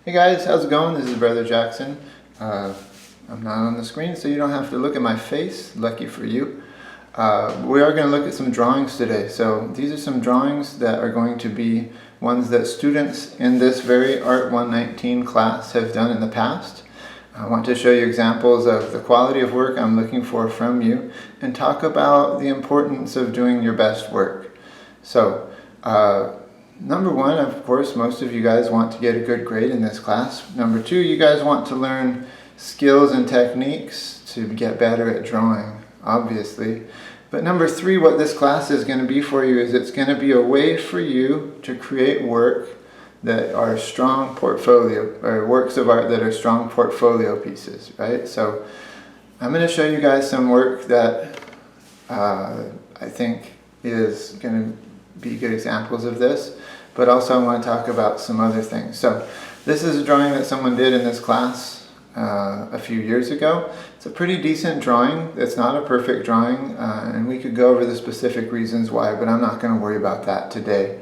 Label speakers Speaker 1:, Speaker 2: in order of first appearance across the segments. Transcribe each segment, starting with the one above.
Speaker 1: Hey guys, how's it going? This is Brother Jackson. I'm not on the screen, so you don't have to look at my face. Lucky for you. We are going to look at some drawings today. So these are some drawings that are going to be ones that students in this very Art 119 class have done in the past. I want to show you examples of the quality of work I'm looking for from you and talk about the importance of doing your best work. So, number one, of course, most of you guys want to get a good grade in this class. Number two, you guys want to learn skills and techniques to get better at drawing, obviously. But number three, what this class is going to be for you is it's going to be a way for you to create work that are strong portfolio, or works of art that are strong portfolio pieces, right? So I'm going to show you guys some work that I think is going to be good examples of this, but also I want to talk about some other things. So this is a drawing that someone did in this class a few years ago. It's a pretty decent drawing. It's not a perfect drawing, and we could go over the specific reasons why, but I'm not going to worry about that today.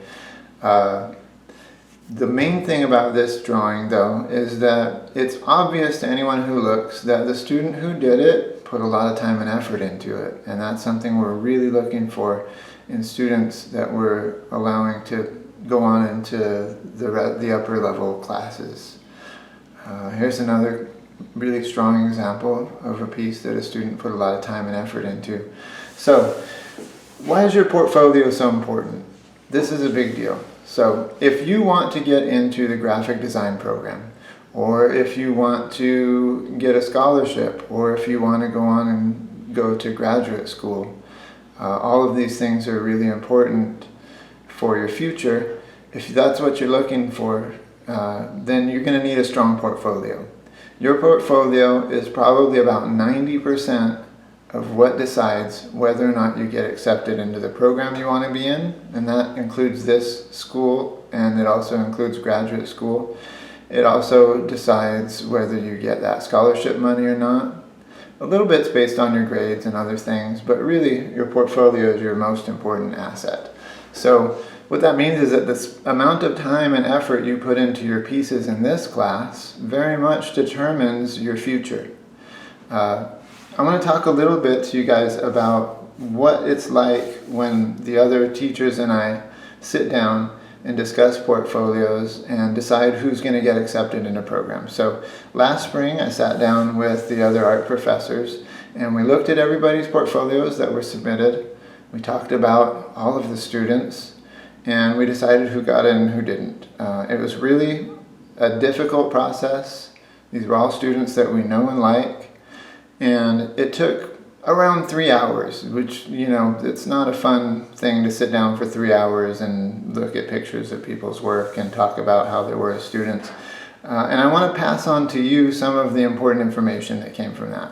Speaker 1: The main thing about this drawing, though, is that it's obvious to anyone who looks that the student who did it put a lot of time and effort into it, and that's something we're really looking for in students that we're allowing to go on into the upper level classes. Here's another really strong example of a piece that a student put a lot of time and effort into. So, why is your portfolio so important? This is a big deal. So, if you want to get into the graphic design program, or if you want to get a scholarship, or if you want to go on and go to graduate school, all of these things are really important for your future. If that's what you're looking for, then you're going to need a strong portfolio. Your portfolio is probably about 90% of what decides whether or not you get accepted into the program you want to be in, and that includes this school, and it also includes graduate school. It also decides whether you get that scholarship money or not. A little bit's based on your grades and other things, but really your portfolio is your most important asset. So what that means is that this amount of time and effort you put into your pieces in this class very much determines your future. I want to talk a little bit to you guys about what it's like when the other teachers and I sit down and discuss portfolios and decide who's going to get accepted in a program. So last spring I sat down with the other art professors and we looked at everybody's portfolios that were submitted. We talked about all of the students and we decided who got in and who didn't. It was really a difficult process. These were all students that we know and like, and it took around 3 hours, which, you know, it's not a fun thing to sit down for 3 hours and look at pictures of people's work and talk about how they were as students. And I want to pass on to you some of the important information that came from that.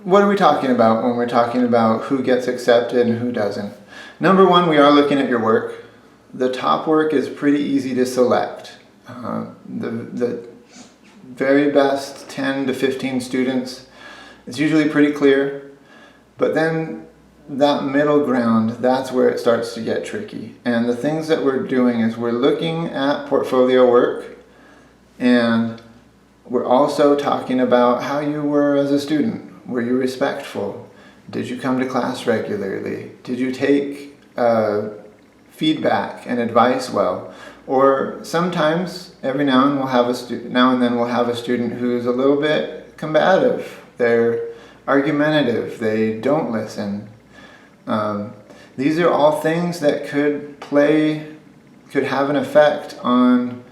Speaker 1: What are we talking about when we're talking about who gets accepted and who doesn't? Number one, we are looking at your work. The top work is pretty easy to select. The very best 10 to 15 students, it's usually pretty clear, but then that middle ground, that's where it starts to get tricky. And the things that we're doing is we're looking at portfolio work, and we're also talking about how you were as a student. Were you respectful? Did you come to class regularly? Did you take feedback and advice well? Or sometimes, every now and then we'll have a student who's a little bit combative. They're argumentative. They don't listen. These are all things that could have an effect on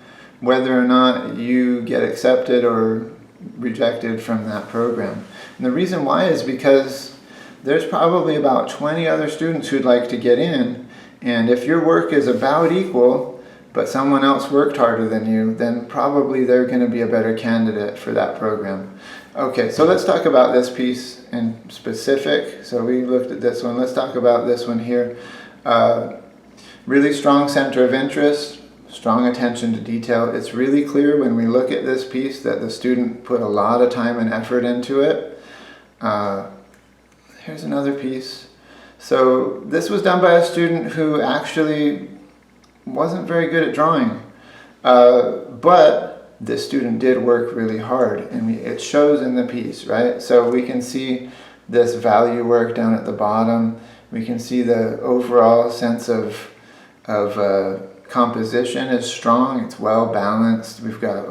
Speaker 1: whether or not you get accepted or rejected from that program. And the reason why is because there's probably about 20 other students who'd like to get in, and if your work is about equal, but someone else worked harder than you, then probably they're going to be a better candidate for that program. Okay, so let's talk about this piece in specific. So we looked at this one. Let's talk about this one here. Really strong center of interest, strong attention to detail. It's really clear when we look at this piece that the student put a lot of time and effort into it. Here's another piece. So this was done by a student who actually wasn't very good at drawing. But this student did work really hard, and it shows in the piece, right? So we can see this value work down at the bottom. We can see the overall sense of composition is strong. It's well balanced. We've got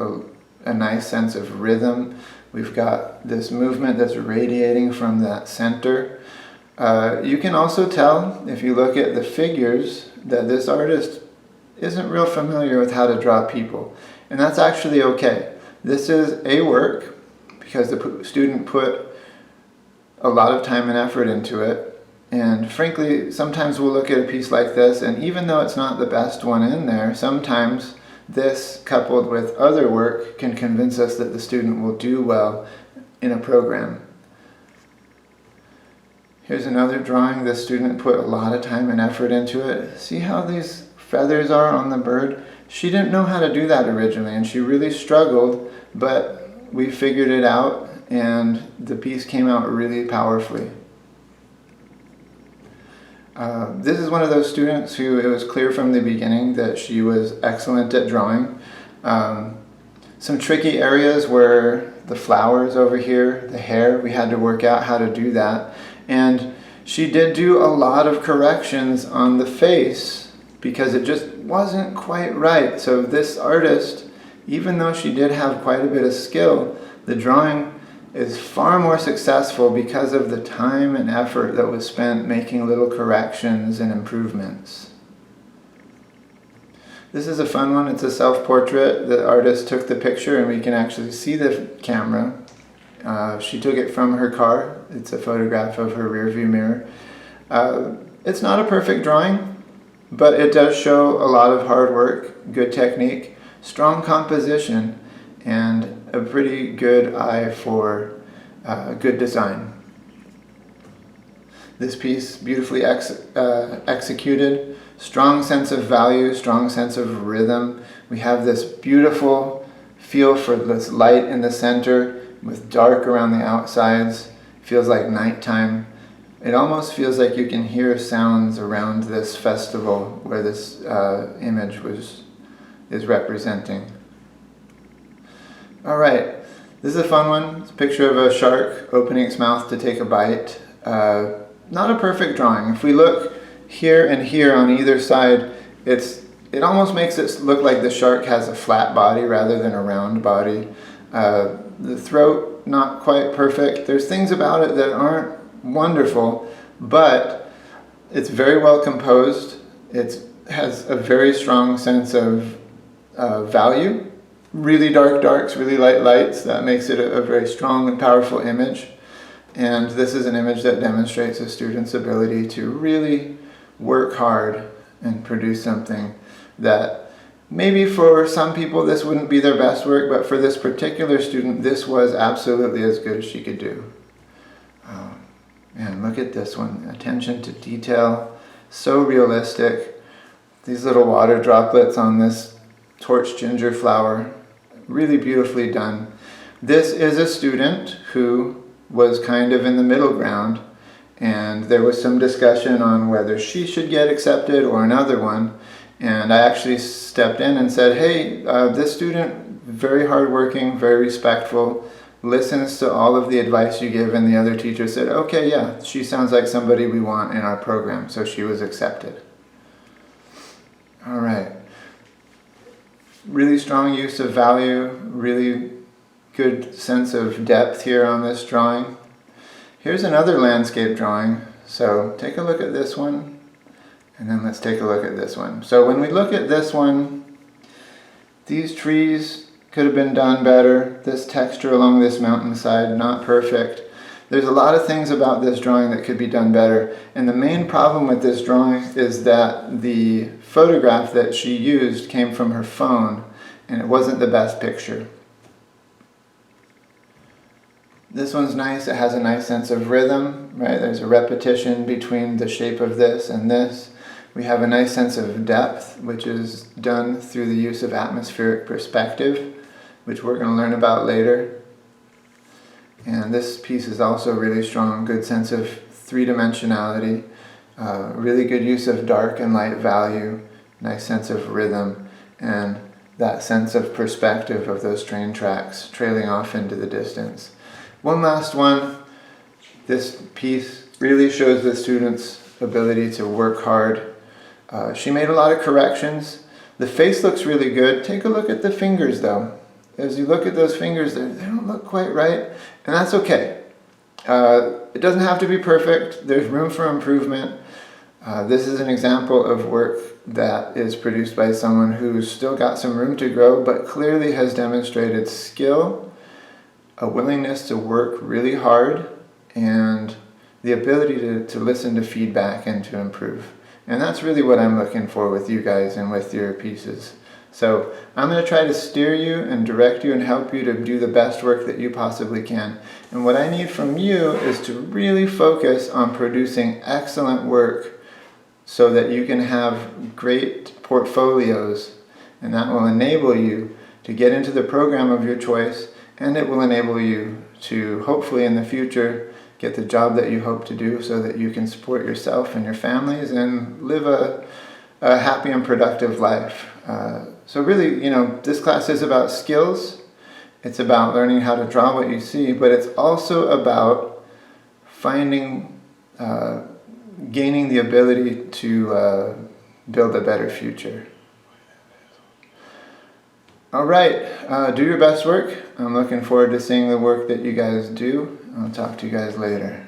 Speaker 1: a nice sense of rhythm. We've got this movement that's radiating from that center. You can also tell, if you look at the figures, that this artist isn't real familiar with how to draw people. And that's actually okay. This is a work because the student put a lot of time and effort into it. And frankly, sometimes we'll look at a piece like this, and even though it's not the best one in there, sometimes this, coupled with other work, can convince us that the student will do well in a program. Here's another drawing. The student put a lot of time and effort into it. See how these feathers are on the bird? She didn't know how to do that originally, and she really struggled, but we figured it out, and the piece came out really powerfully. This is one of those students who it was clear from the beginning that she was excellent at drawing. Some tricky areas were the flowers over here, the hair. We had to work out how to do that. And she did do a lot of corrections on the face because it just wasn't quite right. So this artist, even though she did have quite a bit of skill, the drawing is far more successful because of the time and effort that was spent making little corrections and improvements. This is a fun one. It's a self-portrait. The artist took the picture and we can actually see the camera. She took it from her car. It's a photograph of her rearview mirror. It's not a perfect drawing, but it does show a lot of hard work, good technique, strong composition, and a pretty good eye for good design. This piece, beautifully executed, strong sense of value, strong sense of rhythm. We have this beautiful feel for this light in the center with dark around the outsides. Feels like nighttime. It almost feels like you can hear sounds around this festival where this image is representing. All right, this is a fun one. It's a picture of a shark opening its mouth to take a bite. Not a perfect drawing. If we look here and here on either side, it almost makes it look like the shark has a flat body rather than a round body. The throat, not quite perfect. There's things about it that aren't wonderful, but it's very well composed. It has a very strong sense of value. Really dark darks, really light lights. That makes it a very strong and powerful image. And this is an image that demonstrates a student's ability to really work hard and produce something that maybe for some people this wouldn't be their best work, but for this particular student, this was absolutely as good as she could do. Man, look at this one. Attention to detail, so realistic. These little water droplets on this torch ginger flower, really beautifully done. This is a student who was kind of in the middle ground, and there was some discussion on whether she should get accepted or another one. And I actually stepped in and said, hey, this student, very hardworking, very respectful, listens to all of the advice you give. And the other teacher said, okay, yeah, she sounds like somebody we want in our program. So she was accepted. All right. Really strong use of value, really good sense of depth here on this drawing. Here's another landscape drawing. So take a look at this one, and then let's take a look at this one. So when we look at this one, these trees could have been done better. This texture along this mountainside, not perfect. There's a lot of things about this drawing that could be done better. And the main problem with this drawing is that the photograph that she used came from her phone, and it wasn't the best picture. This one's nice. It has a nice sense of rhythm, right? There's a repetition between the shape of this and this. We have a nice sense of depth, which is done through the use of atmospheric perspective, which we're going to learn about later. And this piece is also really strong, good sense of three-dimensionality, really good use of dark and light value, nice sense of rhythm, and that sense of perspective of those train tracks trailing off into the distance. One last one. This piece really shows the student's ability to work hard. She made a lot of corrections. The face looks really good. Take a look at the fingers though. As you look at those fingers, they don't look quite right, and that's okay. It doesn't have to be perfect. There's room for improvement. This is an example of work that is produced by someone who's still got some room to grow, but clearly has demonstrated skill, a willingness to work really hard, and the ability to listen to feedback and to improve. And that's really what I'm looking for with you guys and with your pieces. So I'm going to try to steer you and direct you and help you to do the best work that you possibly can. And what I need from you is to really focus on producing excellent work so that you can have great portfolios, and that will enable you to get into the program of your choice, and it will enable you to hopefully in the future get the job that you hope to do so that you can support yourself and your families and live a happy and productive life. So really, this class is about skills. It's about learning how to draw what you see, but it's also about finding, gaining the ability to build a better future. All right, do your best work. I'm looking forward to seeing the work that you guys do. I'll talk to you guys later.